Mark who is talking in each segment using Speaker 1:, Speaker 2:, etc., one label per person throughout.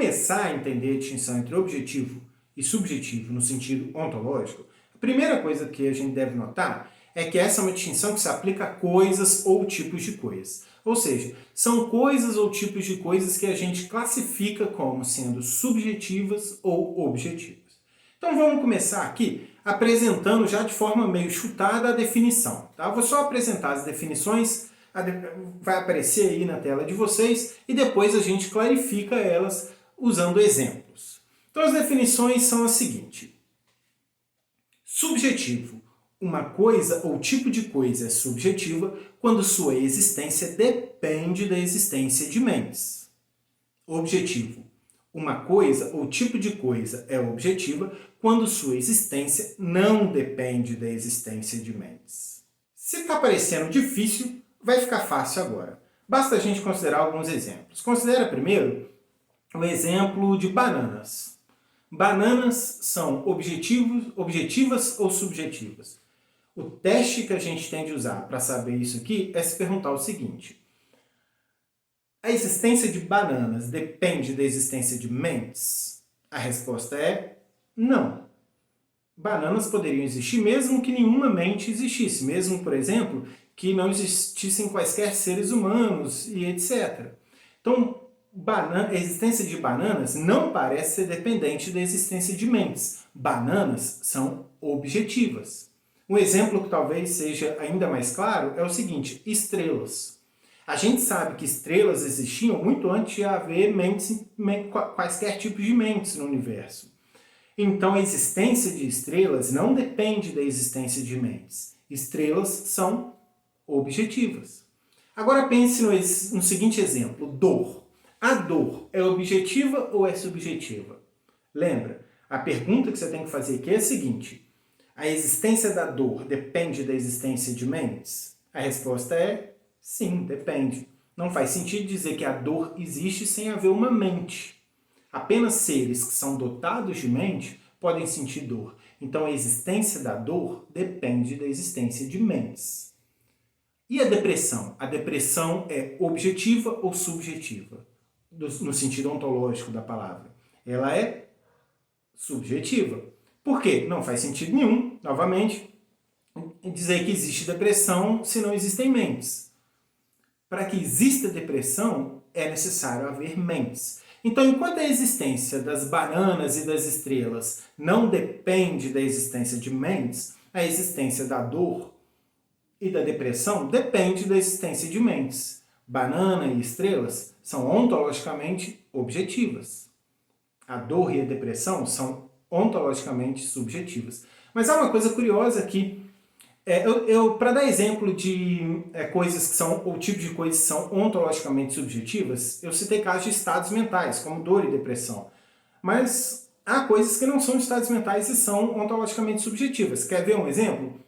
Speaker 1: começar a entender a distinção entre objetivo e subjetivo no sentido ontológico, a primeira coisa que a gente deve notar é que essa é uma distinção que se aplica a coisas ou tipos de coisas. Ou seja, são coisas ou tipos de coisas que a gente classifica como sendo subjetivas ou objetivas. Então vamos começar aqui apresentando já de forma meio chutada a definição. Tá? Vou só apresentar as definições, vai aparecer aí na tela de vocês e depois a gente clarifica elas usando exemplos. Então as definições são as seguintes. Subjetivo. Uma coisa ou tipo de coisa é subjetiva quando sua existência depende da existência de mentes. Objetivo. Uma coisa ou tipo de coisa é objetiva quando sua existência não depende da existência de mentes. Se está parecendo difícil, vai ficar fácil agora. Basta a gente considerar alguns exemplos. Considera primeiro o exemplo de bananas. Bananas são objetivas ou subjetivas? O teste que a gente tem de usar para saber isso aqui é se perguntar o seguinte. A existência de bananas depende da existência de mentes? A resposta é não. Bananas poderiam existir mesmo que nenhuma mente existisse, mesmo, por exemplo, que não existissem quaisquer seres humanos e etc. Então, a existência de bananas não parece ser dependente da existência de mentes. Bananas são objetivas. Um exemplo que talvez seja ainda mais claro é o seguinte, estrelas. A gente sabe que estrelas existiam muito antes de haver quaisquer tipos de mentes no universo. Então a existência de estrelas não depende da existência de mentes. Estrelas são objetivas. Agora pense no seguinte exemplo, dor. A dor é objetiva ou é subjetiva? Lembra, a pergunta que você tem que fazer aqui é a seguinte. A existência da dor depende da existência de mentes? A resposta é sim, depende. Não faz sentido dizer que a dor existe sem haver uma mente. Apenas seres que são dotados de mente podem sentir dor. Então a existência da dor depende da existência de mentes. E a depressão? A depressão é objetiva ou subjetiva? No sentido ontológico da palavra. Ela é subjetiva. Por quê? Não faz sentido nenhum, novamente, dizer que existe depressão se não existem mentes. Para que exista depressão, é necessário haver mentes. Então, enquanto a existência das bananas e das estrelas não depende da existência de mentes, a existência da dor e da depressão depende da existência de mentes. Banana e estrelas são ontologicamente objetivas. A dor e a depressão são ontologicamente subjetivas. Mas há uma coisa curiosa aqui. Para dar exemplo de coisas que são, ou tipos de coisas que são ontologicamente subjetivas, eu citei casos de estados mentais, como dor e depressão. Mas há coisas que não são estados mentais e são ontologicamente subjetivas. Quer ver um exemplo?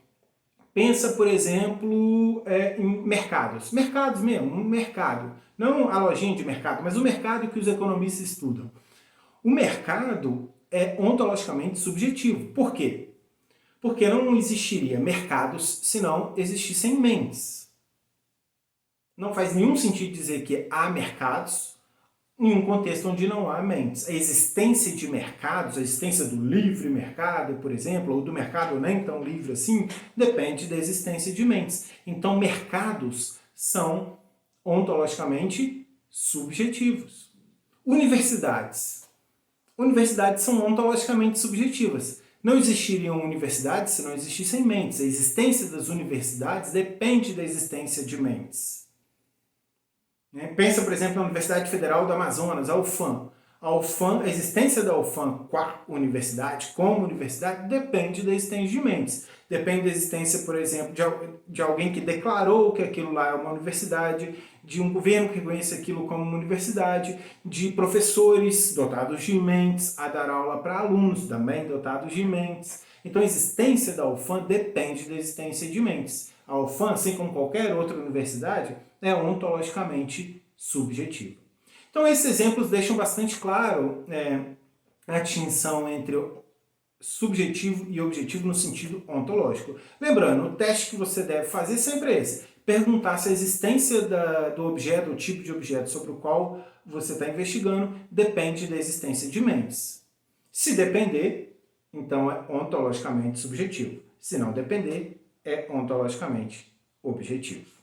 Speaker 1: Pensa, por exemplo, em mercados. Mercados mesmo, um mercado. Não a lojinha de mercado, mas o mercado que os economistas estudam. O mercado é ontologicamente subjetivo. Por quê? Porque não existiria mercados se não existissem mentes. Não faz nenhum sentido dizer que há mercados em um contexto onde não há mentes. A existência de mercados, a existência do livre mercado, por exemplo, ou do mercado nem tão livre assim, depende da existência de mentes. Então, mercados são ontologicamente subjetivos. Universidades. Universidades são ontologicamente subjetivas. Não existiriam universidades se não existissem mentes. A existência das universidades depende da existência de mentes. Pensa, por exemplo, na Universidade Federal do Amazonas, a UFAM. A existência da UFAM como universidade depende da existência de mentes. Depende da existência, por exemplo, de alguém que declarou que aquilo lá é uma universidade, de um governo que reconhece aquilo como uma universidade, de professores dotados de mentes a dar aula para alunos também dotados de mentes. Então a existência da UFAM depende da existência de mentes. A UFAM, assim como qualquer outra universidade, é ontologicamente subjetiva. Então esses exemplos deixam bastante claro a distinção entre subjetivo e objetivo no sentido ontológico. Lembrando, o teste que você deve fazer sempre é esse. perguntar se a existência do objeto, o tipo de objeto sobre o qual você está investigando, depende da existência de mentes. Se depender, então é ontologicamente subjetivo. Se não depender, é ontologicamente objetivo.